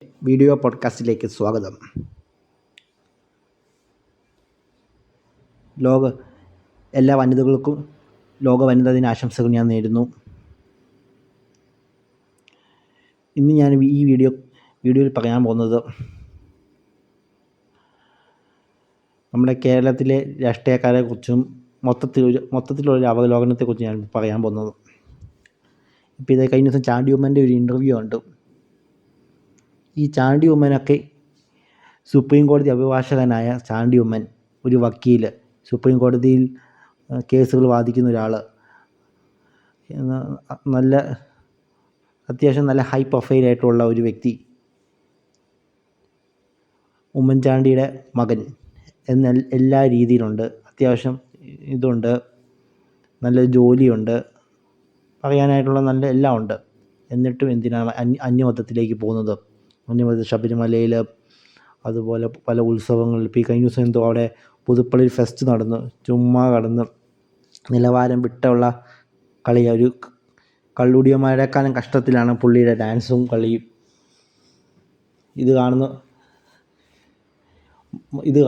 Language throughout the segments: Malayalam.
വീഡിയോ പോഡ്കാസ്റ്റിലേക്ക് സ്വാഗതം. എല്ലാ വനിതകൾക്കും ലോക വനിതാ ദിന ആശംസകൾ ഞാൻ നേരുന്നു. ഇന്ന് ഞാൻ ഈ വീഡിയോയിൽ പറയാൻ പോകുന്നത് നമ്മുടെ കേരളത്തിലെ രാഷ്ട്രീയക്കാരെക്കുറിച്ചും മൊത്തത്തിലൊരു അവലോകനത്തെക്കുറിച്ച് ഞാൻ പറയാൻ പോകുന്നത്. ഇപ്പോൾ ഇത് കഴിഞ്ഞ ദിവസം ചാണ്ടി ഉമ്മൻ്റെ ഒരു ഇൻ്റർവ്യൂ കണ്ടു. ഈ ചാണ്ടി ഉമ്മനൊക്കെ സുപ്രീം കോടതി അഭിഭാഷകനായ ചാണ്ടി ഉമ്മൻ, ഒരു വക്കീൽ, സുപ്രീം കോടതിയിൽ കേസുകൾ വാദിക്കുന്ന ഒരാൾ, അത്യാവശ്യം നല്ല ഹൈ പ്രൊഫൈലായിട്ടുള്ള ഒരു വ്യക്തി, ഉമ്മൻചാണ്ടിയുടെ മകൻ എന്ന എല്ലാ രീതിയിലുണ്ട്. അത്യാവശ്യം ഇതുണ്ട്, നല്ല ജോലിയുണ്ട്, പറയാനായിട്ടുള്ള നല്ല എല്ലാം ഉണ്ട്. എന്നിട്ടും എന്തിനാണ് അന്യമതത്തിലേക്ക് പോകുന്നത്? ശബരിമലയിൽ, അതുപോലെ പല ഉത്സവങ്ങളിൽ. ഇപ്പോൾ ഈ കഴിഞ്ഞ ദിവസം എന്തോ അവിടെ പുതുപ്പള്ളിയിൽ ഫെസ്റ്റ് നടന്നു. ചുമ്മാ കടന്ന് നിലവാരം വിട്ടുള്ള കളി. ഒരു കള്ളുടിയന്മാരെക്കാളും കഷ്ടത്തിലാണ് പുള്ളിയുടെ ഡാൻസും കളിയും. ഇത്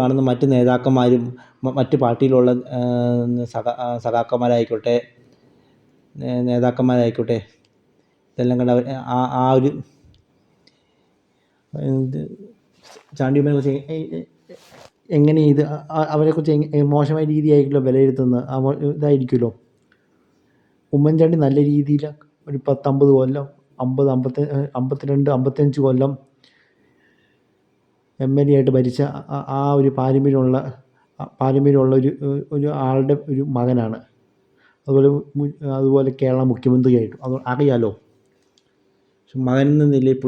കാണുന്ന മറ്റ് നേതാക്കന്മാരും മറ്റ് പാർട്ടിയിലുള്ള സഖാക്കന്മാരായിക്കോട്ടെ, നേതാക്കന്മാരായിക്കോട്ടെ, ഇതെല്ലാം കണ്ട് ആ ഒരു ചാണ്ടി ഉമ്മനെ കുറിച്ച് എങ്ങനെ അവരെക്കുറിച്ച് മോശമായ രീതിയായിരിക്കുമല്ലോ വിലയിരുത്തുന്നത്. ഇതായിരിക്കുമല്ലോ. ഉമ്മൻചാണ്ടി നല്ല രീതിയിൽ ഒരു 50 കൊല്ലം, 52, 55 കൊല്ലം MLA ആയിട്ട് ഭരിച്ച ആ ഒരു പാരമ്പര്യമുള്ള ഒരു ആളുടെ ഒരു മകനാണ്. അതുപോലെ കേരള മുഖ്യമന്ത്രിയായിട്ടും അത് അറിയാലോ. പക്ഷെ മകൻ എന്ന നിലയിൽ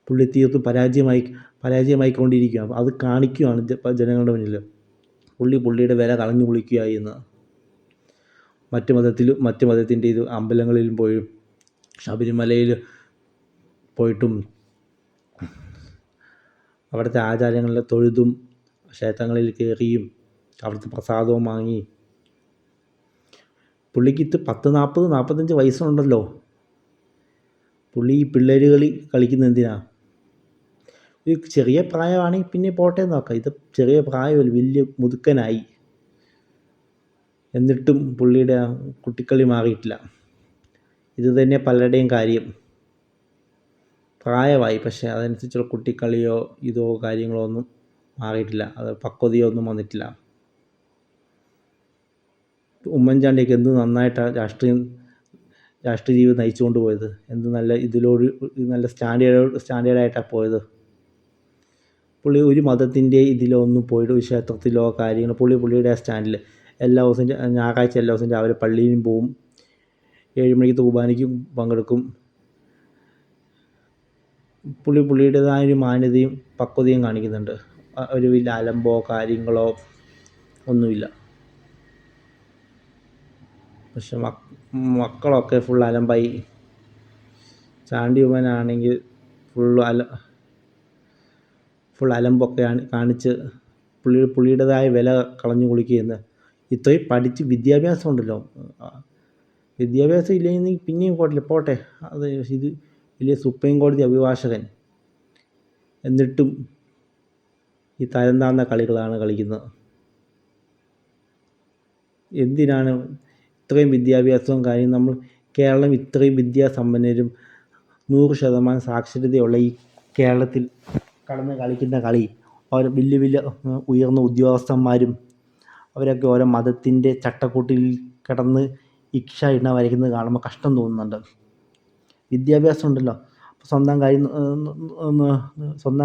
പുള്ളി തീർത്തും പരാജയമായിക്കൊണ്ടിരിക്കുകയാണ്. അത് കാണിക്കുകയാണ് ജനങ്ങളുടെ മുന്നിൽ. പുള്ളിയുടെ വില കളഞ്ഞു കുളിക്കുകയായി എന്ന്. മറ്റ് മതത്തിൻ്റെ അമ്പലങ്ങളിലും പോയും ശബരിമലയിൽ പോയിട്ടും അവിടുത്തെ ആചാരങ്ങളിൽ തൊഴുതും ക്ഷേത്രങ്ങളിൽ കയറിയും അവിടുത്തെ പ്രസാദവും വാങ്ങി. പുള്ളിക്ക് 45 വയസ്സുണ്ടല്ലോ. പുള്ളി ഈ പിള്ളേർ കളിക്കുന്ന എന്തിനാ? ഒരു ചെറിയ പ്രായമാണെങ്കിൽ പിന്നെ പോട്ടെ നോക്കാം. ഇത് ചെറിയ പ്രായമല്ല, വലിയ മുതുക്കനായി. എന്നിട്ടും പുള്ളിയുടെ കുട്ടിക്കളി മാറിയിട്ടില്ല. ഇത് തന്നെ പലരുടെയും കാര്യം. പ്രായമായി, പക്ഷേ അതനുസരിച്ചുള്ള കുട്ടിക്കളിയോ കാര്യങ്ങളോ ഒന്നും മാറിയിട്ടില്ല. അത് പക്വതയോ ഒന്നും വന്നിട്ടില്ല. ഉമ്മൻചാണ്ടിയൊക്കെ എന്ത് നന്നായിട്ടാണ് രാഷ്ട്രീയ ജീവിതം നയിച്ചു കൊണ്ടുപോയത്. എന്ത് നല്ല സ്റ്റാൻഡേർഡായിട്ടാണ് പോയത്. പുള്ളി ഒരു മതത്തിൻ്റെ ഇതിലൊന്നും പോയിട്ട് ഒരു ക്ഷേത്രത്തിലോ കാര്യങ്ങൾ പുള്ളിയുടെ ആ സ്റ്റാൻഡിൽ ഞായറാഴ്ച എല്ലാ ദിവസവും രാവിലെ പള്ളിയിലും പോവും. 7 മണിക്ക് കുർബാനയ്ക്കും പങ്കെടുക്കും. പുള്ളിയുടേതായൊരു മാന്യതയും പക്വതയും കാണിക്കുന്നുണ്ട്. ഒരു വലിയ അലമ്പോ കാര്യങ്ങളോ ഒന്നുമില്ല. പക്ഷെ മക്കളൊക്കെ ഫുൾ അലമ്പായി. ചാണ്ടി ഉമ്മനാണെങ്കിൽ ഫുൾ അലമ്പൊക്കെ കാണിച്ച് പുള്ളിയുടേതായ വില കളഞ്ഞു കുളിക്കുകയെന്ന്. ഇത്രയും പഠിച്ച് വിദ്യാഭ്യാസം ഉണ്ടല്ലോ. വിദ്യാഭ്യാസം ഇല്ലെങ്കിൽ പിന്നെയും പോട്ടെ. ഇത് വലിയ സുപ്രീം കോടതി അഭിഭാഷകൻ. എന്നിട്ടും ഈ തരം താഴ്ന്ന കളികളാണ് കളിക്കുന്നത്. എന്തിനാണ് ഇത്രയും വിദ്യാഭ്യാസവും കാര്യം? കേരളം ഇത്രയും വിദ്യാസമ്പന്നരും 100% സാക്ഷരതയുള്ള ഈ കേരളത്തിൽ കടന്ന് കളിക്കുന്ന കളി, അവർ വലിയ ഉയർന്ന ഉദ്യോഗസ്ഥന്മാരും അവരൊക്കെ ഓരോ മതത്തിൻ്റെ ചട്ടക്കൂട്ടിൽ കിടന്ന് ഇണ വരയ്ക്കുന്നത് കാണുമ്പോൾ കഷ്ടം തോന്നുന്നുണ്ട്. വിദ്യാഭ്യാസം ഉണ്ടല്ലോ, സ്വന്തം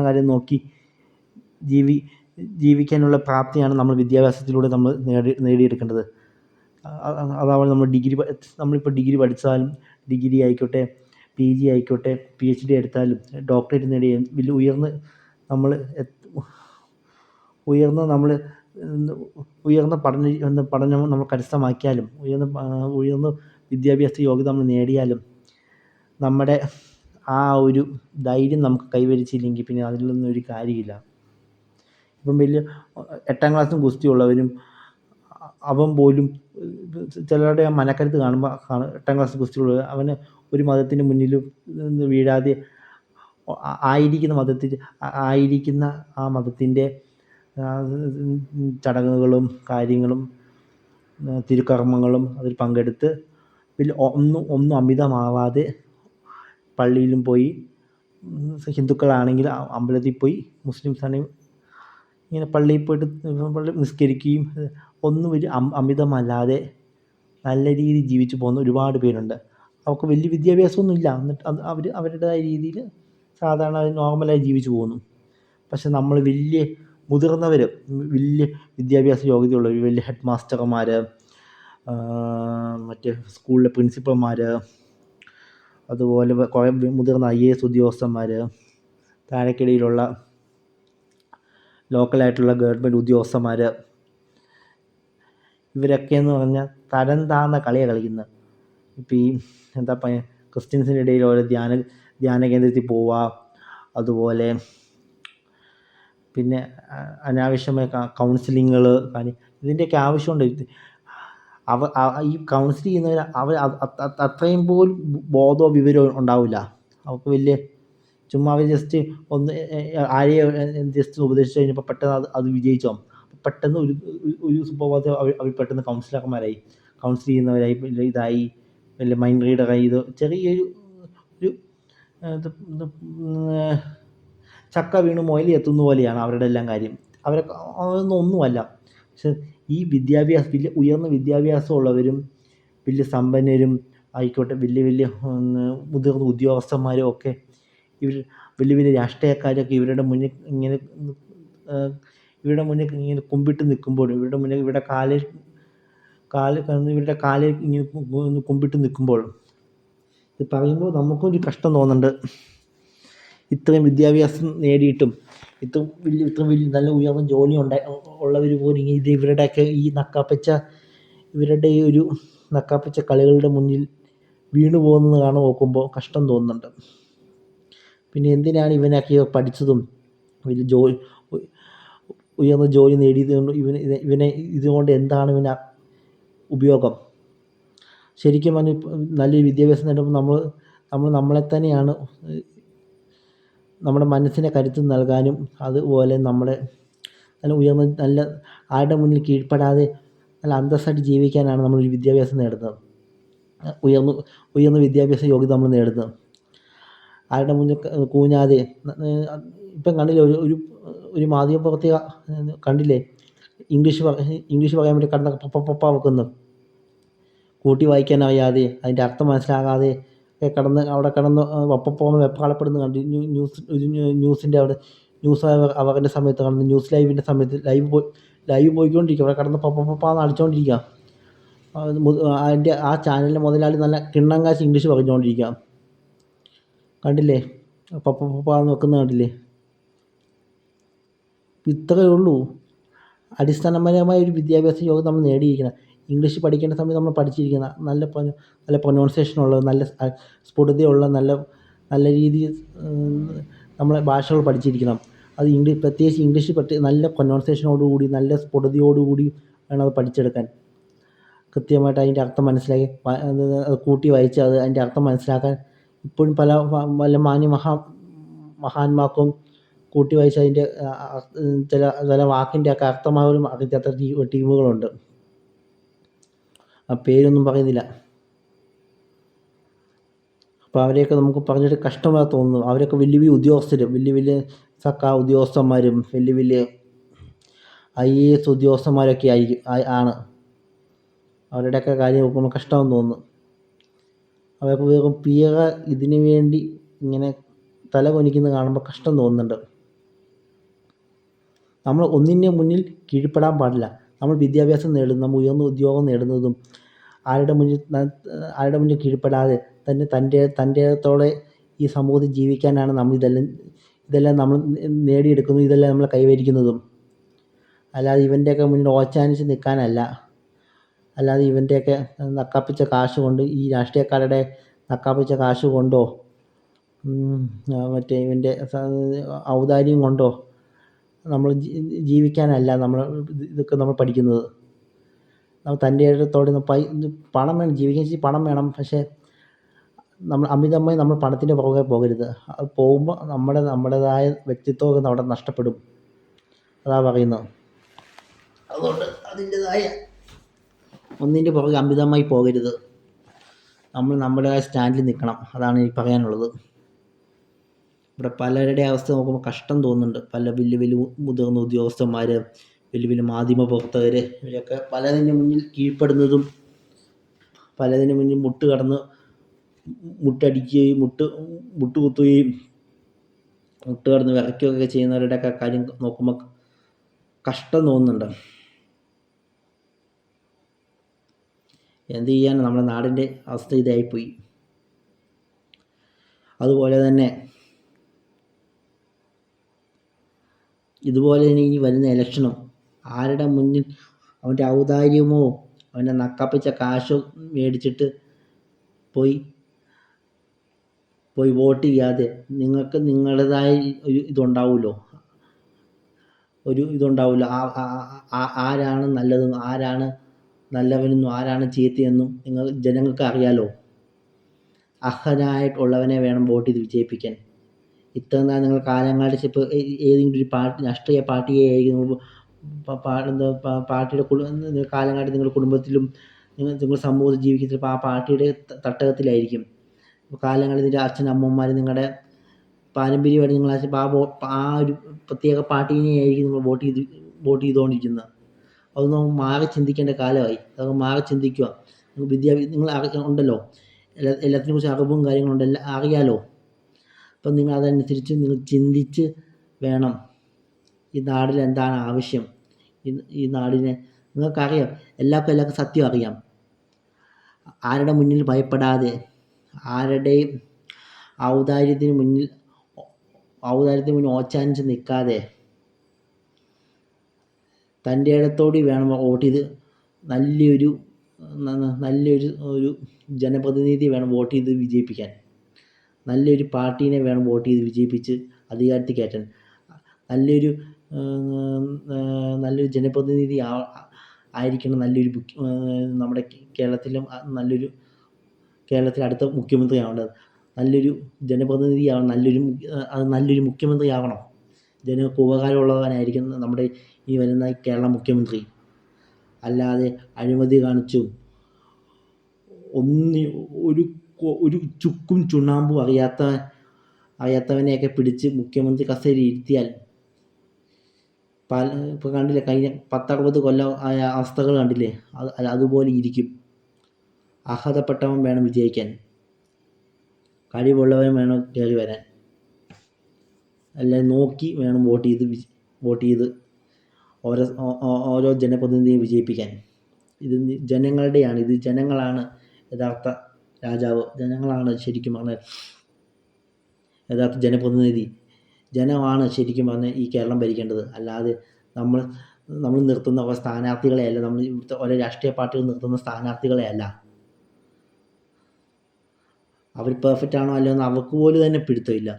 കാര്യം നോക്കി ജീവിക്കാനുള്ള പ്രാപ്തിയാണ് നമ്മൾ വിദ്യാഭ്യാസത്തിലൂടെ നമ്മൾ നേടിയെടുക്കേണ്ടത്. അതാവുമ്പോൾ നമ്മളിപ്പോൾ ഡിഗ്രി പഠിച്ചാലും, ഡിഗ്രി ആയിക്കോട്ടെ, PG ആയിക്കോട്ടെ, PhD എടുത്താലും, ഡോക്ടറേറ്റ് നേടിയ വലിയ ഉയർന്ന പഠനം നമ്മൾ കരസ്ഥമാക്കിയാലും, ഉയർന്ന വിദ്യാഭ്യാസ യോഗ്യത നമ്മൾ നേടിയാലും, നമ്മുടെ ആ ഒരു ധൈര്യം നമുക്ക് കൈവരിച്ചില്ലെങ്കിൽ പിന്നെ അതിലൊന്നും ഒരു കാര്യമില്ല. ഇപ്പം 8ാം ക്ലാസ്സും ഗുസ്തിയുള്ളവരും അവൻ പോലും ചിലരുടെ ആ മനക്കരുത്ത് കാണുമ്പോൾ 8ാം ക്ലാസ് കുസ്തികൾ അവന് ഒരു മതത്തിന് മുന്നിലും വീഴാതെ ആയിരിക്കുന്ന ആ മതത്തിൻ്റെ ചടങ്ങുകളും കാര്യങ്ങളും തിരുക്കർമ്മങ്ങളും അതിൽ പങ്കെടുത്ത് ഒന്നും അമിതമാവാതെ പള്ളിയിലും പോയി, ഹിന്ദുക്കളാണെങ്കിൽ അമ്പലത്തിൽ പോയി, മുസ്ലിംസ് ആണെങ്കിൽ ഇങ്ങനെ പള്ളിയിൽ പോയിട്ട് നിസ്കരിക്കുകയും ഒന്നും വലിയ അമിതമല്ലാതെ നല്ല രീതിയിൽ ജീവിച്ചു പോകുന്ന ഒരുപാട് പേരുണ്ട്. അവർക്ക് വലിയ വിദ്യാഭ്യാസമൊന്നുമില്ല, എന്നിട്ട് അവർ അവരുടേതായ രീതിയിൽ സാധാരണ നോർമലായി ജീവിച്ചു പോകുന്നു. പക്ഷെ നമ്മൾ വലിയ മുതിർന്നവർ, വലിയ വിദ്യാഭ്യാസ യോഗ്യതയുള്ളവർ, വലിയ ഹെഡ് മാസ്റ്റർമാർ, മറ്റ് സ്കൂളിലെ പ്രിൻസിപ്പൽമാർ, അതുപോലെ കുറേ മുതിർന്ന IAS ഉദ്യോഗസ്ഥന്മാർ, താഴെക്കിടയിലുള്ള ലോക്കലായിട്ടുള്ള ഗവൺമെൻറ് ഉദ്യോഗസ്ഥന്മാർ, ഇവരൊക്കെയെന്ന് പറഞ്ഞാൽ തരം താഴ്ന്ന കളിയാണ് കളിക്കുന്നത്. ഇപ്പോൾ ഈ എന്താ പറയുക, ക്രിസ്ത്യൻസിൻ്റെ ഇടയിൽ ഓരോ ധ്യാന കേന്ദ്രത്തിൽ പോവുക, അതുപോലെ പിന്നെ അനാവശ്യമായ കൗൺസിലിങ്ങുകൾ, ഇതിൻ്റെയൊക്കെ ആവശ്യമുണ്ട്. ഈ കൗൺസിൽ ചെയ്യുന്നവർ അത്രയും പോലും ബോധമോ വിവരമോ ഉണ്ടാവില്ല. അവർക്ക് വലിയ ചുമ്മാ അവർ ജസ്റ്റ് ഒന്ന് ആരെയും ജസ്റ്റ് ഉപദേശിച്ച് കഴിഞ്ഞപ്പോൾ പെട്ടെന്ന് അത് വിജയിച്ചോ, പെട്ടെന്ന് ഒരു സുപ്രഭാതത്തിൽ അവർ പെട്ടെന്ന് കൗൺസിലർമാരായി, കൗൺസിൽ ചെയ്യുന്നവരായി, ഇതായി, വലിയ മൈൻഡ് റീഡറായി. ഇത് ചെറിയൊരു ചക്ക വീണ് മുയൽ എത്തുന്ന പോലെയാണ് അവരുടെ എല്ലാം കാര്യം. അതൊന്നുമല്ല. പക്ഷെ ഈ വലിയ ഉയർന്ന വിദ്യാഭ്യാസമുള്ളവരും വലിയ സമ്പന്നരും ആയിക്കോട്ടെ, വലിയ മുതിർന്ന ഉദ്യോഗസ്ഥന്മാരും ഒക്കെ വലിയ രാഷ്ട്രീയക്കാരൊക്കെ ഇവരുടെ മുന്നിൽ ഇങ്ങനെ കുമ്പിട്ട് നിൽക്കുമ്പോൾ, ഇവരുടെ കാലിൽ ഇങ്ങനെ കുമ്പിട്ട് നിൽക്കുമ്പോൾ ഇത് പറയുമ്പോൾ നമുക്കൊരു കഷ്ടം തോന്നുന്നുണ്ട്. ഇത്രയും വിദ്യാഭ്യാസം നേടിയിട്ടും ഇത്രയും വലിയ നല്ല ഉയർന്ന ജോലി ഉള്ളവർ പോലും ഇവരുടെയൊക്കെ ഇവരുടെ ഈ ഒരു നക്കാപ്പിച്ച കളികളുടെ മുന്നിൽ വീണു പോകുന്നത് നോക്കുമ്പോൾ കഷ്ടം തോന്നുന്നുണ്ട്. പിന്നെ എന്തിനാണ് ഇവനൊക്കെ പഠിച്ചതും വലിയ ഉയർന്ന ജോലി നേടിയതുകൊണ്ട് ഇവനെ ഇതുകൊണ്ട് എന്താണ് ഇവന് ഉപയോഗം? ശരിക്കും പറഞ്ഞാൽ നല്ലൊരു വിദ്യാഭ്യാസം നേടുമ്പോൾ നമ്മളെ തന്നെയാണ്, നമ്മുടെ മനസ്സിനെ കരുത്ത് നൽകാനും, അതുപോലെ നമ്മുടെ നല്ല ആരുടെ മുന്നിൽ കീഴ്പ്പെടാതെ നല്ല അന്തസ്സായിട്ട് ജീവിക്കാനാണ് നമ്മളൊരു വിദ്യാഭ്യാസം നേടുന്നത്, ഉയർന്ന വിദ്യാഭ്യാസ യോഗ്യത നമ്മൾ നേടുന്നത്. ആരുടെ മുന്നിൽ കൂഞ്ഞാതെ. ഇപ്പം കണ്ടില്ലേ, ഒരു മാധ്യമപ്രവർത്തക കണ്ടില്ലേ, ഇംഗ്ലീഷ് പറയാൻ വേണ്ടി പപ്പ വെക്കുന്നു, കൂട്ടി വായിക്കാൻ അറിയാതെ, അതിൻ്റെ അർത്ഥം മനസ്സിലാകാതെ അവിടെ കിടന്ന് പപ്പന്ന് വെപ്രാളപ്പെടുന്ന കണ്ടു. ന്യൂസിൻ്റെ അവിടെ അവരുടെ സമയത്ത് കടന്ന് ന്യൂസ് ലൈവിൻ്റെ സമയത്ത് ലൈവ് പോയിക്കൊണ്ടിരിക്കുക, അവിടെ കിടന്ന് പപ്പാന്ന് അടിച്ചുകൊണ്ടിരിക്കുക. ആ ചാനലിൻ്റെ മുതലാളി നല്ല കിണ്ണം കാശ് ഇംഗ്ലീഷ് പറഞ്ഞുകൊണ്ടിരിക്കുക. കണ്ടില്ലേ, പപ്പാന്ന് വെക്കുന്ന കണ്ടില്ലേ? ഇത്രയേ ഉള്ളൂ. അടിസ്ഥാനപരമായ ഒരു വിദ്യാഭ്യാസ യോഗ്യത നമ്മൾ നേടിയിരിക്കണം. ഇംഗ്ലീഷ് പഠിക്കേണ്ട സമയത്ത് നമ്മൾ പഠിച്ചിരിക്കണം. നല്ല പ്രൊനൗൺസിയേഷൻ ഉള്ള, നല്ല സ്ഫുടതയുള്ള, നല്ല രീതിയിൽ നമ്മളെ ഭാഷകൾ പഠിച്ചിരിക്കണം. അത് പ്രത്യേകിച്ച് ഇംഗ്ലീഷ് നല്ല പ്രൊനൗൺസിയേഷനോടുകൂടി, നല്ല സ്ഫുടതയോടുകൂടി വേണം അത് പഠിച്ചെടുക്കാൻ. കൃത്യമായിട്ട് അതിൻ്റെ അർത്ഥം മനസ്സിലാക്കി അത് കൂട്ടി വായിച്ച് അതിൻ്റെ അർത്ഥം മനസ്സിലാക്കാൻ ഇപ്പോഴും പല മഹാന്മാർക്കും കൂട്ടി വായിച്ച് അതിൻ്റെ ചില വാക്കിൻ്റെ ഒക്കെ അർത്ഥമായും അറിയാത്ത ടീമുകളുണ്ട്. ആ പേരൊന്നും പറയുന്നില്ല. അപ്പോൾ അവരെയൊക്കെ നമുക്ക് പറഞ്ഞിട്ട് കഷ്ടമായി തോന്നുന്നു. അവരൊക്കെ വലിയ ഉദ്യോഗസ്ഥരും, വലിയ സർക്കാർ ഉദ്യോഗസ്ഥന്മാരും, വലിയ IAS ഉദ്യോഗസ്ഥന്മാരൊക്കെ ആണ്. അവരുടെയൊക്കെ കാര്യം നോക്കുമ്പോൾ കഷ്ടമെന്ന് തോന്നുന്നു. അവർക്ക് വേഗം ഇതിനു വേണ്ടി ഇങ്ങനെ തല കുനിക്കുന്നത് കാണുമ്പോൾ കഷ്ടം തോന്നുന്നുണ്ട്. നമ്മൾ ഒന്നിൻ്റെ മുന്നിൽ കീഴ്പ്പെടാൻ പാടില്ല. നമ്മൾ വിദ്യാഭ്യാസം നേടുന്നതും, നമ്മൾ ഉയർന്ന ഉദ്യോഗം നേടുന്നതും ആരുടെ മുന്നിൽ കീഴ്പ്പെടാതെ തന്നെ തൻ്റെത്തോടെ ഈ സമൂഹത്തിൽ ജീവിക്കാനാണ് നമ്മൾ ഇതെല്ലാം നമ്മൾ നേടിയെടുക്കുന്നതും, ഇതെല്ലാം നമ്മൾ കൈവരിക്കുന്നതും. അല്ലാതെ ഇവൻ്റെയൊക്കെ മുന്നിൽ ഓച്ചാനിച്ച് നിൽക്കാനല്ല. അല്ലാതെ ഇവൻ്റെയൊക്കെ നക്കാപ്പിച്ച കാശ് കൊണ്ട്, ഈ രാഷ്ട്രീയക്കാരുടെ നക്കാപ്പിച്ച കാശ് കൊണ്ടോ മറ്റേ ഇവൻ്റെ ഔദാര്യം കൊണ്ടോ നമ്മൾ ജീവിക്കാനല്ല ഇതൊക്കെ നമ്മൾ പഠിക്കുന്നത്. നമ്മൾ തൻ്റെ ഇടത്തോടെ പണം വേണം, ജീവിക്കാൻ ഇച്ചിരി പണം വേണം. പക്ഷേ നമ്മൾ അമിതമായി നമ്മൾ പണത്തിൻ്റെ പുറകെ പോകരുത്. അത് പോകുമ്പോൾ നമ്മുടേതായ വ്യക്തിത്വമൊക്കെ അവിടെ നഷ്ടപ്പെടും. അതാ പറയുന്നത്. അതുകൊണ്ട് അതിൻ്റെതായ ഒന്നിൻ്റെ പുറകെ അമിതമായി പോകരുത്. നമ്മൾ നമ്മുടേതായ സ്റ്റാൻഡിൽ നിൽക്കണം. അതാണ് എനിക്ക് പറയാനുള്ളത്. ഇവിടെ പലരുടെ അവസ്ഥ നോക്കുമ്പോൾ കഷ്ടം തോന്നുന്നുണ്ട്. പല വലിയ വലിയ മുതിർന്ന ഉദ്യോഗസ്ഥന്മാർ, വലിയ വലിയ മാധ്യമ പ്രവർത്തകർ, ഇവരൊക്കെ പലതിന് മുന്നിൽ കീഴ്പ്പെടുന്നതും പലതിന് മുന്നിൽ മുട്ടടിക്കുകയും മുട്ടുകുത്തുകയും മുട്ടുകടന്ന് വിറയ്ക്കുകയൊക്കെ ചെയ്യുന്നവരുടെയൊക്കെ കാര്യം നോക്കുമ്പോൾ കഷ്ടം തോന്നുന്നുണ്ട്. എന്ത് ചെയ്യാൻ, നമ്മുടെ നാടിൻ്റെ അവസ്ഥ ഇതായിപ്പോയി. അതുപോലെ തന്നെ ഇതുപോലെ തന്നെ ഇനി വരുന്ന ഇലക്ഷനും ആരുടെ മുന്നിൽ അവൻ്റെ ഔദാര്യമോ അവൻ്റെ നക്കാപ്പിച്ച കാശോ മേടിച്ചിട്ട് പോയി വോട്ട് ചെയ്യാതെ നിങ്ങൾക്ക് നിങ്ങളുടേതായ ഒരു ഇതുണ്ടാവുമല്ലോ, ആരാണ് നല്ലതെന്നും ആരാണ് നല്ലവനെന്നും ആരാണ് ചീത്തയെന്നും ജനങ്ങൾക്ക് അറിയാലോ. അർഹനായിട്ടുള്ളവനെ വേണം വോട്ട് ചെയ്ത് വിജയിപ്പിക്കാൻ. ഇത്രയും നാൾ നിങ്ങൾ കാലങ്ങളായിട്ട് ഇപ്പോൾ ഏതെങ്കിലും ഒരു രാഷ്ട്രീയ പാർട്ടിയെ പാർട്ടിയുടെ കാലങ്ങളായിട്ട് നിങ്ങളുടെ കുടുംബത്തിലും നിങ്ങൾ സമൂഹത്തിൽ ജീവിക്കുന്നപ്പോൾ ആ പാർട്ടിയുടെ തട്ടകത്തിലായിരിക്കും. കാലങ്ങളിൽ നിങ്ങളുടെ അച്ഛനമ്മമാർ നിങ്ങളുടെ പാരമ്പര്യമായിട്ട് നിങ്ങൾ ആ ഒരു പ്രത്യേക പാർട്ടിനെയായിരിക്കും നിങ്ങൾ വോട്ട് ചെയ്തുകൊണ്ടിരിക്കുന്നത്. അതൊന്നും മാറി ചിന്തിക്കേണ്ട കാലമായി. അതൊക്കെ മാറി ചിന്തിക്കുക. നിങ്ങൾ ഉണ്ടല്ലോ, എല്ലാത്തിനെ കുറിച്ച് അറിവും കാര്യങ്ങളുണ്ട്, എല്ലാം അറിയാലോ. അപ്പം നിങ്ങൾ അതനുസരിച്ച് നിങ്ങൾ ചിന്തിച്ച് വേണം ഈ നാടിന് എന്താണ് ആവശ്യം. ഈ നാടിനെ നിങ്ങൾക്കറിയാം, എല്ലാവർക്കും സത്യം അറിയാം. ആരുടെ മുന്നിൽ ഭയപ്പെടാതെ, ആരുടെയും ഔദാര്യത്തിന് മുന്നിൽ ഓച്ചാനിച്ച് നിൽക്കാതെ തൻ്റെ ഇടത്തോടെ വേണം വോട്ട് ചെയ്ത് നല്ലൊരു ജനപ്രതിനിധി വേണം വോട്ട് ചെയ്ത് വിജയിപ്പിക്കാൻ. നല്ലൊരു പാർട്ടീനെ വേണം വോട്ട് ചെയ്ത് വിജയിപ്പിച്ച് അധികാരത്തിൽ കയറ്റാൻ. നല്ലൊരു ജനപ്രതിനിധി ആയിരിക്കണം. നമ്മുടെ കേരളത്തിലെ അടുത്ത മുഖ്യമന്ത്രി ആവേണ്ടത്. നല്ലൊരു ജനപ്രതിനിധി ആവണം. നല്ലൊരു മുഖ്യമന്ത്രി ആവണം. ജനങ്ങൾക്ക് ഉപകാരമുള്ളവനായിരിക്കും നമ്മുടെ ഈ വരുന്ന കേരള മുഖ്യമന്ത്രി. അല്ലാതെ അഴിമതി കാണിച്ചും ഒരു ചുക്കും ചുണ്ണാമ്പും അറിയാത്തവനെയൊക്കെ പിടിച്ച് മുഖ്യമന്ത്രി കസേരയിൽ ഇരുത്തിയാൽ ഇപ്പോൾ കണ്ടില്ലേ, കഴിഞ്ഞ 10-60 കൊല്ലം ആയ അവസ്ഥകൾ കണ്ടില്ലേ, അതുപോലെ ഇരിക്കും. അർഹതപ്പെട്ടവൻ വേണം വിജയിക്കാൻ, കഴിവുള്ളവൻ വേണം കയറി വരാൻ. എല്ലാം നോക്കി വേണം വോട്ട് ചെയ്ത് ഓരോ ജനപ്രതിനിധിയെ വിജയിപ്പിക്കാൻ. ഇത് ജനങ്ങളുടെയാണ്. ഇത് ജനങ്ങളാണ് യഥാർത്ഥ രാജാവ്. ജനങ്ങളാണ് ശരിക്കും പറഞ്ഞാൽ യഥാർത്ഥ ജനപ്രതിനിധി. ജനമാണ് ശരിക്കും പറഞ്ഞാൽ ഈ കേരളം ഭരിക്കേണ്ടത്. അല്ലാതെ നമ്മൾ നിർത്തുന്ന സ്ഥാനാർത്ഥികളെയല്ല, നമ്മൾ ഇവിടുത്തെ ഓരോ രാഷ്ട്രീയ പാർട്ടികൾ നിർത്തുന്ന സ്ഥാനാർത്ഥികളെയല്ല. അവർ പെർഫെക്റ്റ് ആണോ അല്ലയോ എന്ന് അവർക്ക് പോലും തന്നെ പിടുത്തമില്ല.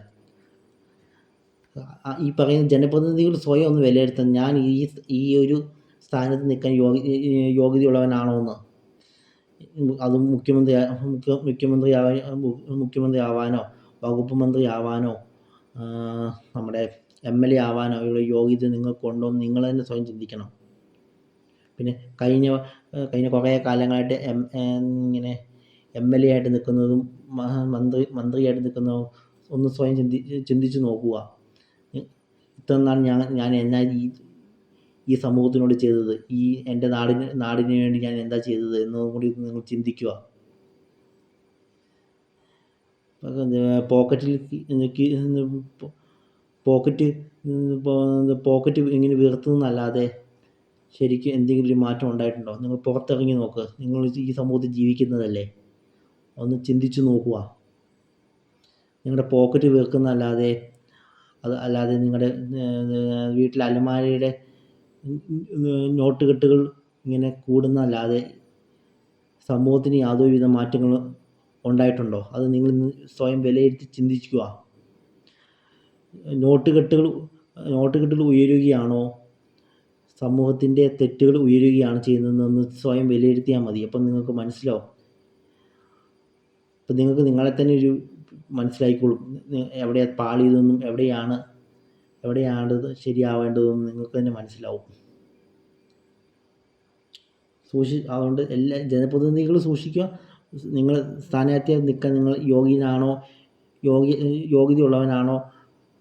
ഈ പറയുന്ന ജനപ്രതിനിധികൾ സ്വയം ഒന്ന് വിലയിരുത്താൻ, ഞാൻ ഈ ഒരു സ്ഥാനത്ത് നിൽക്കാൻ യോഗ്യതയുള്ളവനാണോ എന്ന്. അത് മുഖ്യമന്ത്രി ആവാനോ വകുപ്പ് മന്ത്രി ആവാനോ നമ്മുടെ MLA ആവാനോ ഉള്ള യോഗ്യത നിങ്ങൾക്കുണ്ടോ എന്ന് നിങ്ങൾ തന്നെ സ്വയം ചിന്തിക്കണം. പിന്നെ കഴിഞ്ഞ കുറേ കാലങ്ങളായിട്ട് ഇങ്ങനെ MLA ആയിട്ട് നിൽക്കുന്നതും മന്ത്രിയായിട്ട് നിൽക്കുന്നതും ഒന്ന് സ്വയം ചിന്തിച്ച് നോക്കുക. ഇത്രയും നാൾ ഞാൻ എന്നാ ഈ സമൂഹത്തിനോട് ചെയ്തത്, എൻ്റെ നാടിന് വേണ്ടി ഞാൻ എന്താ ചെയ്തത് എന്നതും കൂടി നിങ്ങൾ ചിന്തിക്കുക. പോക്കറ്റ് ഇങ്ങനെ വീർത്തുന്നല്ലാതെ ശരിക്കും എന്തെങ്കിലും ഒരു മാറ്റം ഉണ്ടായിട്ടുണ്ടോ? നിങ്ങൾ പുറത്തിറങ്ങി നോക്ക്. നിങ്ങൾ ഈ സമൂഹത്തിൽ ജീവിക്കുന്നതല്ലേ, ഒന്ന് ചിന്തിച്ച് നോക്കുക. നിങ്ങളുടെ പോക്കറ്റ് വീർക്കുന്നതല്ലാതെ അല്ലാതെ നിങ്ങളുടെ വീട്ടിലെ അലമാരയുടെ നോട്ടുകെട്ടുകൾ ഇങ്ങനെ കൂടുന്നതല്ലാതെ സമൂഹത്തിന് യാതൊരുവിധ മാറ്റങ്ങളും ഉണ്ടായിട്ടുണ്ടോ? അത് നിങ്ങൾ സ്വയം വിലയിരുത്തി ചിന്തിക്കുക. നോട്ടുകെട്ടുകൾ ഉയരുകയാണോ സമൂഹത്തിൻ്റെ തെറ്റുകൾ ഉയരുകയാണ് ചെയ്യുന്നതെന്ന് സ്വയം വിലയിരുത്തിയാൽ മതി. അപ്പം നിങ്ങൾക്ക് മനസ്സിലാവും. അപ്പം നിങ്ങൾക്ക് നിങ്ങളെ തന്നെ ഒരു മനസ്സിലായിക്കോളും. എവിടെയാണ് പാളിയതെന്നും എവിടെയാണ് ശരിയാവേണ്ടതെന്നും നിങ്ങൾക്ക് തന്നെ മനസ്സിലാവും. അതുകൊണ്ട് എല്ലാ ജനപ്രതിനിധികൾ സൂക്ഷിക്കുക. നിങ്ങൾ സ്ഥാനാർത്ഥിയായി നിൽക്കാൻ നിങ്ങൾ യോഗ്യനാണോ, യോഗ്യതയുള്ളവനാണോ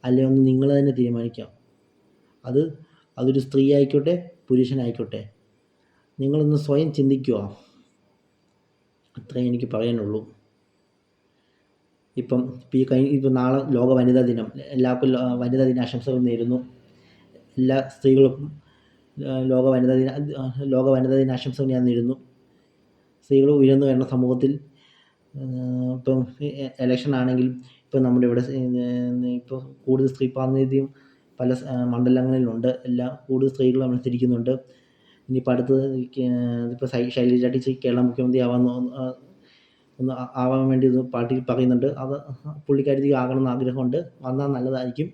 അല്ലെങ്കിൽ ഒന്ന് നിങ്ങൾ തന്നെ തീരുമാനിക്കുക. അതൊരു സ്ത്രീ ആയിക്കോട്ടെ പുരുഷനായിക്കോട്ടെ, നിങ്ങളൊന്ന് സ്വയം ചിന്തിക്കുക. അത്രേ എനിക്ക് പറയാനുള്ളൂ. ഇപ്പം നാളെ ലോക വനിതാ ദിനം. എല്ലാവർക്കും വനിതാ ദിനാശംസകൾ നേരുന്നു. എല്ലാ സ്ത്രീകൾക്കും ലോക വനിതാ ദിനാശംസകൾ ഞാൻ നേരുന്നു. സ്ത്രീകൾ ഉയർന്നു വരുന്ന സമൂഹത്തിൽ ഇപ്പം ഇലക്ഷൻ ആണെങ്കിലും ഇപ്പം നമ്മുടെ ഇവിടെ ഇപ്പോൾ കൂടുതൽ സ്ത്രീ പ്രാതിനിധ്യം പല മണ്ഡലങ്ങളിലുണ്ട്. എല്ലാം കൂടുതൽ സ്ത്രീകൾ മത്സരിക്കുന്നുണ്ട്. ഇനിയിപ്പോൾ അടുത്തത് ഇപ്പോൾ ശൈലജ ടീച്ചർ കേരള മുഖ്യമന്ത്രി ആവാൻ വേണ്ടി പാർട്ടി പറയുന്നുണ്ട്. അത് പുള്ളിക്കാരിക്ക് ആകണമെന്ന് ആഗ്രഹമുണ്ട്. വന്നാൽ നല്ലതായിരിക്കും.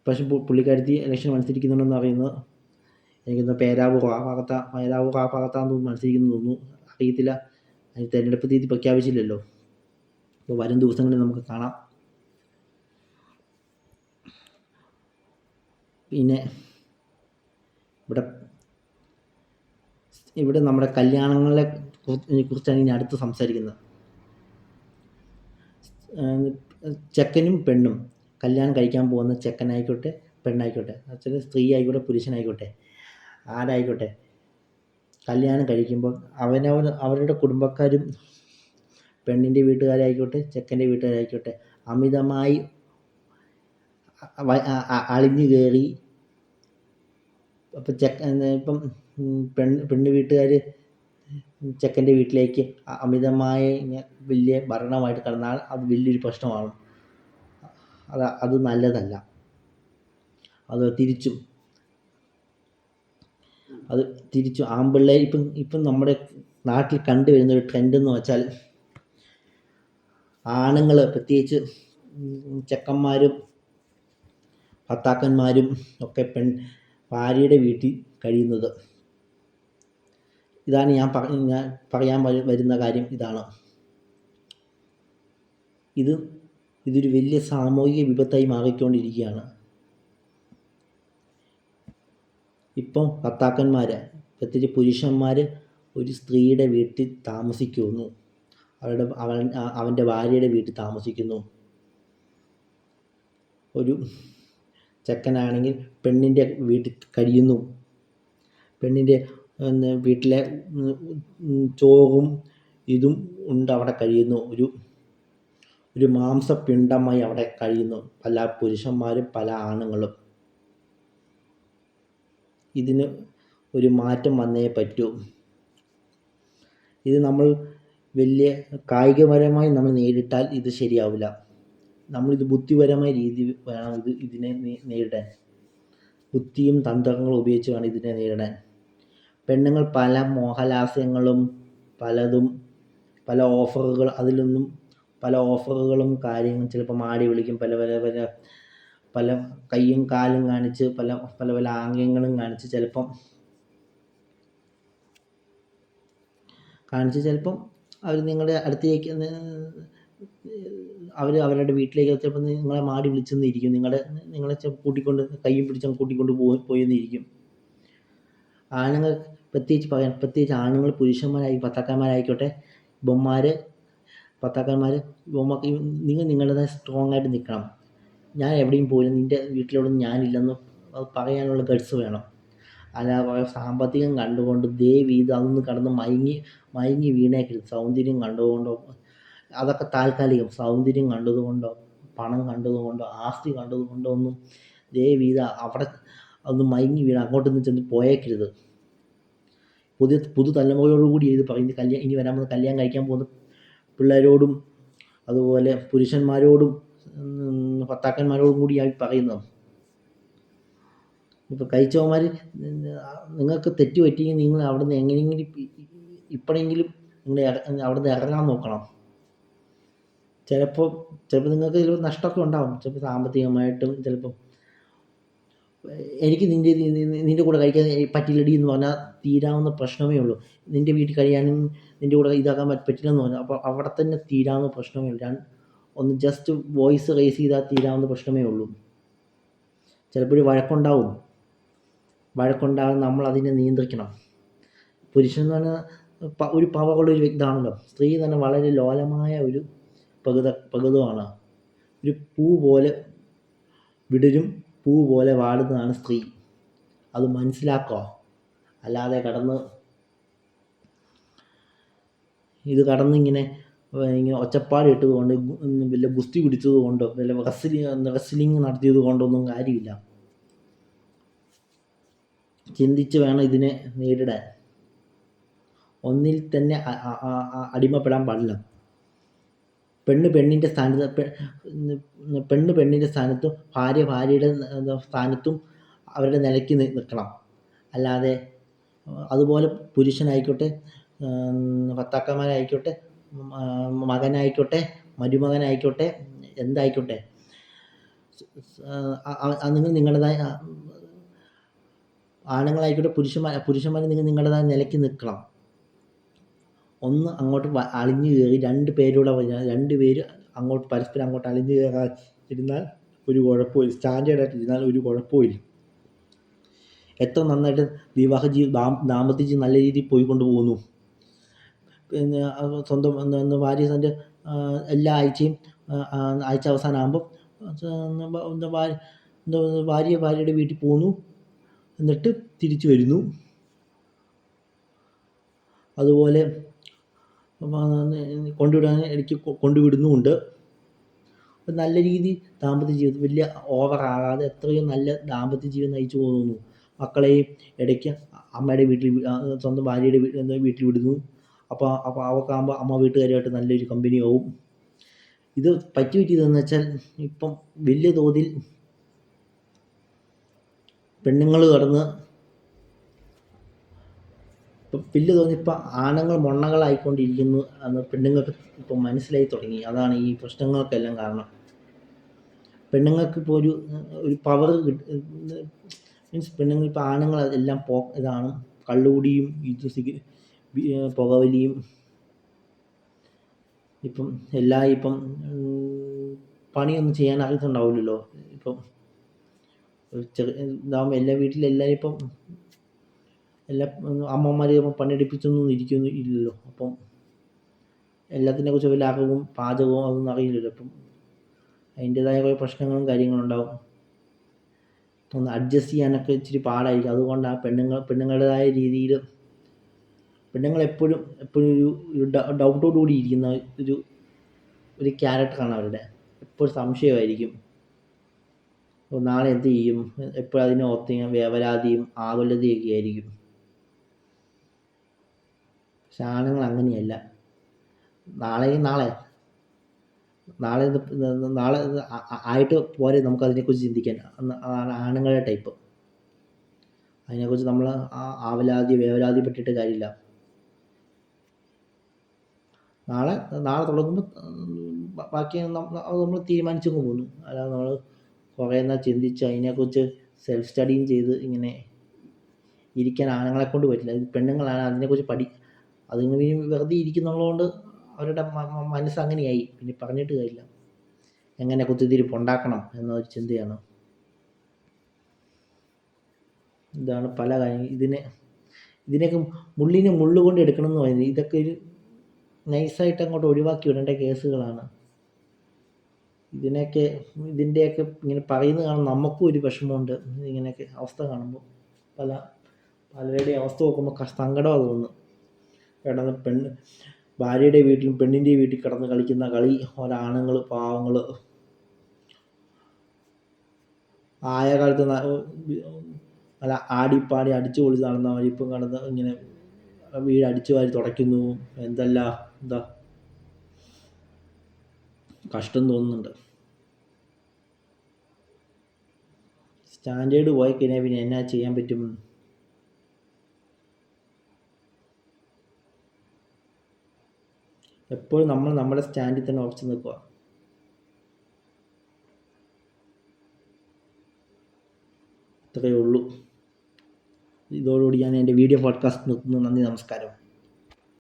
പക്ഷെ പുള്ളിക്കാരത്തി ഇലക്ഷൻ മത്സരിക്കുന്നുണ്ടെന്ന് പറയുന്നത് എനിക്കൊന്ന് പേരാവൂർ ആ ഭാഗത്താണെന്ന് മത്സരിക്കുന്നു തോന്നുന്നു. അറിയത്തില്ല. അതിന് തിരഞ്ഞെടുപ്പ് തീയതി പ്രഖ്യാപിച്ചില്ലല്ലോ. അപ്പോൾ വരും ദിവസങ്ങളിൽ നമുക്ക് കാണാം. പിന്നെ ഇവിടെ നമ്മുടെ കല്യാണങ്ങളെ കുറിച്ചാണ് ഇനി അടുത്ത് സംസാരിക്കുന്നത്. ചെക്കനും പെണ്ണും കല്യാണം കഴിക്കാൻ പോകുന്ന ചെക്കനായിക്കോട്ടെ പെണ്ണായിക്കോട്ടെ, അച്ഛന് സ്ത്രീ ആയിക്കോട്ടെ പുരുഷനായിക്കോട്ടെ ആരായിക്കോട്ടെ, കല്യാണം കഴിക്കുമ്പോൾ അവരുടെ കുടുംബക്കാരും പെണ്ണിൻ്റെ വീട്ടുകാരായിക്കോട്ടെ ചെക്കൻ്റെ വീട്ടുകാരായിക്കോട്ടെ അമിതമായി അളിഞ്ഞു കയറി ഇപ്പം പെണ്ണ് വീട്ടുകാർ ചെക്കൻ്റെ വീട്ടിലേക്ക് അമിതമായ വലിയ ഭരണമായിട്ട് കടന്നാൽ അത് വലിയൊരു പ്രശ്നമാണ്. അത് നല്ലതല്ല. അത് തിരിച്ചും ആൺപിള്ളേർ ഇപ്പം നമ്മുടെ നാട്ടിൽ കണ്ടുവരുന്നൊരു ട്രെൻഡ് എന്ന് വെച്ചാൽ ആണുങ്ങൾ പ്രത്യേകിച്ച് ചെക്കന്മാരും ഭർത്താക്കന്മാരും ഒക്കെ ഭാര്യയുടെ വീട്ടിൽ കഴിയുന്നത്. ഇതാണ് ഞാൻ പറയാൻ വരുന്ന കാര്യം. ഇതൊരു വലിയ സാമൂഹിക വിപത്തായി മാറിക്കൊണ്ടിരിക്കുകയാണ്. ഇപ്പം ഭർത്താക്കന്മാർ പ്രത്യേകിച്ച് പുരുഷന്മാർ ഒരു സ്ത്രീയുടെ വീട്ടിൽ താമസിക്കുന്നു, അവൻ്റെ ഭാര്യയുടെ വീട്ടിൽ താമസിക്കുന്നു. ഒരു ചെക്കനാണെങ്കിൽ പെണ്ണിൻ്റെ വീട്ടിൽ കഴിയുന്നു. പെണ്ണിൻ്റെ വീട്ടിലെ ചോറും ഇതും ഉണ്ട് അവിടെ കഴിയുന്നു. ഒരു മാംസപിണ്ഡമായി അവിടെ കഴിയുന്നു പല പുരുഷന്മാരും പല ആണുങ്ങളും. ഇതിന് ഒരു മാറ്റം വന്നേ പറ്റൂ. ഇത് നമ്മൾ വലിയ കായികപരമായി നമ്മൾ നേരിട്ടാൽ ഇത് ശരിയാവില്ല. നമ്മളിത് ബുദ്ധിപരമായ രീതി വേണം ഇതിനെ നേരിടാൻ. ബുദ്ധിയും തന്ത്രങ്ങളും ഉപയോഗിച്ച് വേണം ഇതിനെ നേരിടാൻ. പെണ്ണുങ്ങൾ പല മോഹലാസ്യങ്ങളും പല ഓഫറുകളും കാര്യങ്ങളും ചിലപ്പോൾ മാടി വിളിക്കും. പല കയ്യും കാലും കാണിച്ച് പല ആംഗ്യങ്ങളും കാണിച്ച് ചിലപ്പം അവർ നിങ്ങളുടെ അടുത്തേക്ക് അവരുടെ വീട്ടിലേക്ക് ചിലപ്പോൾ നിങ്ങളെ മാടി വിളിച്ചെന്നിരിക്കും. നിങ്ങളെ കൂട്ടിക്കൊണ്ട് കയ്യും പിടിച്ച് കൂട്ടിക്കൊണ്ട് പോയെന്നിരിക്കും. ആണുങ്ങൾ പ്രത്യേകിച്ച് ആണുങ്ങൾ ഭർത്താക്കന്മാരായിക്കോട്ടെ ഭർത്താക്കന്മാർ നിങ്ങൾ നിങ്ങളുടേതായ സ്ട്രോങ് ആയിട്ട് നിൽക്കണം. ഞാൻ എവിടെയും പോയില്ല, നിൻ്റെ വീട്ടിലോടൊന്നും ഞാനില്ലെന്ന് പറയാനുള്ള ഗട്സ് വേണം. അല്ലാതെ സാമ്പത്തികം കണ്ടുകൊണ്ട് ദയവീത് അതൊന്ന് കടന്ന് മയങ്ങി വീണേക്കരുത്. സൗന്ദര്യം കണ്ടതുകൊണ്ടോ, അതൊക്കെ താൽക്കാലികം. സൗന്ദര്യം കണ്ടതുകൊണ്ടോ പണം കണ്ടതുകൊണ്ടോ ആസ്തി കണ്ടതുകൊണ്ടോ ഒന്നും ദയവീത് അവിടെ അതൊന്ന് മയങ്ങി വീണ് അങ്ങോട്ടൊന്നും ചെന്ന് പോയേക്കരുത്. പുതുതലമുറയോടുകൂടി ഇത് പറയുന്നത് ഇനി വരാൻ പോകുന്ന കല്യാണം കഴിക്കാൻ പോകുന്ന പിള്ളേരോടും അതുപോലെ പുരുഷന്മാരോടും ഭർത്താക്കന്മാരോടും കൂടിയായി പറയുന്നത്. ഇപ്പോൾ കഴിച്ചവന്മാർ നിങ്ങൾക്ക് തെറ്റ് പറ്റിയെങ്കിൽ നിങ്ങൾ അവിടെ നിന്ന് എങ്ങനെയെങ്കിലും ഇപ്പോഴെങ്കിലും നിങ്ങൾ അവിടെ നിന്ന് ഇറങ്ങാൻ നോക്കണം. ചിലപ്പോൾ നിങ്ങൾക്ക് നഷ്ടമൊക്കെ ഉണ്ടാകും. ചിലപ്പോൾ സാമ്പത്തികമായിട്ടും ചിലപ്പം എനിക്ക് നിൻ്റെ കൂടെ കഴിക്കാൻ പറ്റില്ലടി എന്ന് പറഞ്ഞാൽ തീരാവുന്ന പ്രശ്നമേ ഉള്ളൂ. നിൻ്റെ വീട്ടിൽ കഴിയാനും നിൻ്റെ കൂടെ ഇതാക്കാൻ പറ്റില്ലെന്ന് പറഞ്ഞാൽ അപ്പോൾ അവിടെ തന്നെ തീരാവുന്ന പ്രശ്നമേ ഉള്ളൂ. ഒന്ന് ജസ്റ്റ് വോയിസ് റേസ് ചെയ്താൽ തീരാവുന്ന പ്രശ്നമേ ഉള്ളൂ. ചിലപ്പോൾ വഴക്കുണ്ടാകാൻ നമ്മൾ അതിനെ നിയന്ത്രിക്കണം. പുരുഷൻ എന്ന് പറഞ്ഞാൽ ഒരു പവറുള്ള ഒരു ഇതാണല്ലോ. സ്ത്രീ തന്നെ വളരെ ലോലമായ ഒരു പ്രകൃതമാണ്. ഒരു പൂ പോലെ വിടരും, പൂ പോലെ വാടുന്നതാണ് സ്ത്രീ. അത് മനസ്സിലാക്കുക. അല്ലാതെ ഇങ്ങനെ ഒച്ചപ്പാട് ഇട്ടത് കൊണ്ട്, വല്ല ഗുസ്തി പിടിച്ചത് കൊണ്ടോ വല്ല റെസ്ലിംഗ് നടത്തിയത് കൊണ്ടൊന്നും കാര്യമില്ല. ചിന്തിച്ച് വേണം ഇതിനെ നേരിടാൻ. ഒന്നിൽ തന്നെ അടിമപ്പെടാൻ പാടില്ല. പെണ്ണ് പെണ്ണിൻ്റെ സ്ഥാനത്തും ഭാര്യ ഭാര്യയുടെ സ്ഥാനത്തും അവരുടെ നിലയ്ക്ക് നിൽക്കണം. അല്ലാതെ അതുപോലെ പുരുഷനായിക്കോട്ടെ, ഭർത്താക്കന്മാരായിക്കോട്ടെ, മകനായിക്കോട്ടെ, മരുമകനായിക്കോട്ടെ, എന്തായിക്കോട്ടെ, നിങ്ങൾ നിങ്ങളുടേതായ ആണുങ്ങളായിക്കോട്ടെ പുരുഷന്മാർ നിങ്ങളുടേതായ നിലയ്ക്ക് നിൽക്കണം. ഒന്ന് അങ്ങോട്ട് അളിഞ്ഞു കയറി രണ്ട് പേര് പരസ്പരം അങ്ങോട്ട് അളിഞ്ഞു കയറാതിരുന്നാൽ ഒരു കുഴപ്പമില്ല. സ്റ്റാൻഡേർഡായിട്ട് ഇരുന്നാൽ ഒരു കുഴപ്പമില്ല. എത്ര നന്നായിട്ട് ദാമ്പത്യ ജീവിതം നല്ല രീതിയിൽ പോയിക്കൊണ്ട് പോകുന്നു. പിന്നെ സ്വന്തം ഭാര്യ തൻ്റെ എല്ലാ ആഴ്ചയും ആഴ്ച അവസാനമാകുമ്പോൾ ഭാര്യയുടെ വീട്ടിൽ പോകുന്നു, എന്നിട്ട് തിരിച്ചു വരുന്നു. അതുപോലെ ഇടയ്ക്ക് കൊണ്ടുവിടുന്നുമുണ്ട്. നല്ല രീതിയിൽ ദാമ്പത്യ ജീവിതം വലിയ ഓവറാകാതെ എത്രയും നല്ല ദാമ്പത്യ ജീവിതം നയിച്ചു പോകുന്നു. മക്കളെയും ഇടയ്ക്ക് അമ്മയുടെ സ്വന്തം ഭാര്യയുടെ വീട്ടിൽ വിടുന്നു. അപ്പോൾ അവൾക്കാകുമ്പോൾ അമ്മ വീട്ടുകാരുമായിട്ട് നല്ലൊരു കമ്പനിയാവും. ഇത് പറ്റിയതെന്ന് വെച്ചാൽ ഇപ്പം വലിയ തോതിൽ പെണ്ണുങ്ങൾ കടന്ന് വലിയ തോതിൽ ഇപ്പം ആണുങ്ങൾ മൊണ്ണകളായിക്കൊണ്ടിരിക്കുന്നു എന്ന് പെണ്ണുങ്ങൾക്ക് ഇപ്പം മനസ്സിലായി തുടങ്ങി. അതാണ് ഈ പ്രശ്നങ്ങൾക്കെല്ലാം കാരണം. പെണ്ണുങ്ങൾക്ക് ഇപ്പോൾ ഒരു പവർ മീൻസ് പെണ്ണുങ്ങൾ ഇപ്പോൾ ആണുങ്ങൾ എല്ലാം ഇതാണ് കള്ളുകുടിയും പുകവലിയും ഇപ്പം പണിയൊന്നും ചെയ്യാൻ അറിയത്തുണ്ടാവില്ലല്ലോ. ഇപ്പം ഇതാകുമ്പോൾ എല്ലാ വീട്ടിലും എല്ലാവരും ഇപ്പം എല്ലാ അമ്മമാരെയും പണിയെടുപ്പിച്ചൊന്നും ഇല്ലല്ലോ. അപ്പം എല്ലാത്തിനെക്കുറിച്ച് വല്ല അറിവും പാചകവും അതൊന്നും അറിയില്ലല്ലോ. അപ്പം അതിൻ്റേതായ കുറേ പ്രശ്നങ്ങളും കാര്യങ്ങളും ഉണ്ടാവും. ഒന്ന് അഡ്ജസ്റ്റ് ചെയ്യാനൊക്കെ ഇച്ചിരി പാടായിരിക്കും. അതുകൊണ്ടാണ് പെണ്ണുങ്ങളുടേതായ രീതിയിൽ പെണ്ണുങ്ങൾ എപ്പോഴും ഒരു ഡൗട്ടോടു കൂടി ഇരിക്കുന്ന ഒരു ക്യാരക്ടറാണ് അവരുടെ. എപ്പോഴും സംശയമായിരിക്കും. നാളെ എന്ത് ചെയ്യും, എപ്പോഴും അതിനെ ഓർത്ത് വേവലാതിയും ആകുലതയൊക്കെ ആയിരിക്കും. പക്ഷെ ആണുങ്ങൾ അങ്ങനെയല്ല. നാളെ ആയിട്ട് പോരെ നമുക്കതിനെക്കുറിച്ച് ചിന്തിക്കാൻ. അതാണ് ആണുങ്ങളുടെ ടൈപ്പ്. അതിനെക്കുറിച്ച് നമ്മൾ വേവലാതിപ്പെട്ടിട്ട് കാര്യമില്ല. നാളെ തുടങ്ങുമ്പോൾ ബാക്കി നമ്മൾ തീരുമാനിച്ചങ്ങ് പോകുന്നു. അല്ലാതെ നമ്മൾ കുറേ എന്നാൽ ചിന്തിച്ച് അതിനെക്കുറിച്ച് സെൽഫ് സ്റ്റഡിയും ചെയ്ത് ഇങ്ങനെ ഇരിക്കാൻ ആണുങ്ങളെക്കൊണ്ട് പറ്റില്ല. പെണ്ണുങ്ങളാണ് അതിനെക്കുറിച്ച് അതിങ്ങനെ വെറുതെ ഇരിക്കുന്നുള്ളതുകൊണ്ട് അവരുടെ മനസ്സങ്ങനെയായി. പിന്നെ പറഞ്ഞിട്ട് കാര്യമില്ല. എങ്ങനെ കുത്തിത്തിരിപ്പുണ്ടാക്കണം എന്നൊരു ചിന്തയാണ്. ഇതാണ് പല കാര്യം. ഇതിനെയൊക്കെ മുള്ളിനെ മുള്ളുകൊണ്ട് എടുക്കണം എന്ന് പറയുന്നത്. ഇതൊക്കെ ഒരു നൈസായിട്ട് അങ്ങോട്ട് ഒഴിവാക്കി വിടേണ്ട കേസുകളാണ്. ഇതിൻ്റെയൊക്കെ ഇങ്ങനെ പറയുന്നത് കാണുമ്പോൾ നമുക്കും ഒരു വിഷമമുണ്ട്. ഇങ്ങനെയൊക്കെ അവസ്ഥ കാണുമ്പോൾ പലരുടെയും അവസ്ഥ നോക്കുമ്പോൾ സങ്കടമാണ് തോന്നുന്നു. കിടന്ന് ഭാര്യയുടെ വീട്ടിലും പെണ്ണിൻ്റെ വീട്ടിൽ കിടന്ന് കളിക്കുന്ന കളി ഒരാണുങ്ങൾ പാവങ്ങൾ ആയ കാലത്ത് നല്ല ആടിപ്പാടി അടിച്ചു പൊളിച്ച് നടന്നവർ ഇപ്പം കിടന്ന് ഇങ്ങനെ വീട് അടിച്ചു വാരി തുടയ്ക്കുന്നു. എന്താ കഷ്ടം തോന്നുന്നുണ്ട്. സ്റ്റാൻഡേർഡ് പോയി കഴിഞ്ഞാൽ പിന്നെ എന്നാ ചെയ്യാൻ പറ്റും? എപ്പോഴും നമ്മൾ നമ്മുടെ സ്റ്റാൻഡിൽ തന്നെ ഉറച്ചു നിൽക്കുക. ഇത്രയേ ഉള്ളൂ. ഇതോടുകൂടി ഞാൻ എൻ്റെ വീഡിയോ പോഡ്കാസ്റ്റ് നിർത്തുന്നു. നന്ദി, നമസ്കാരം.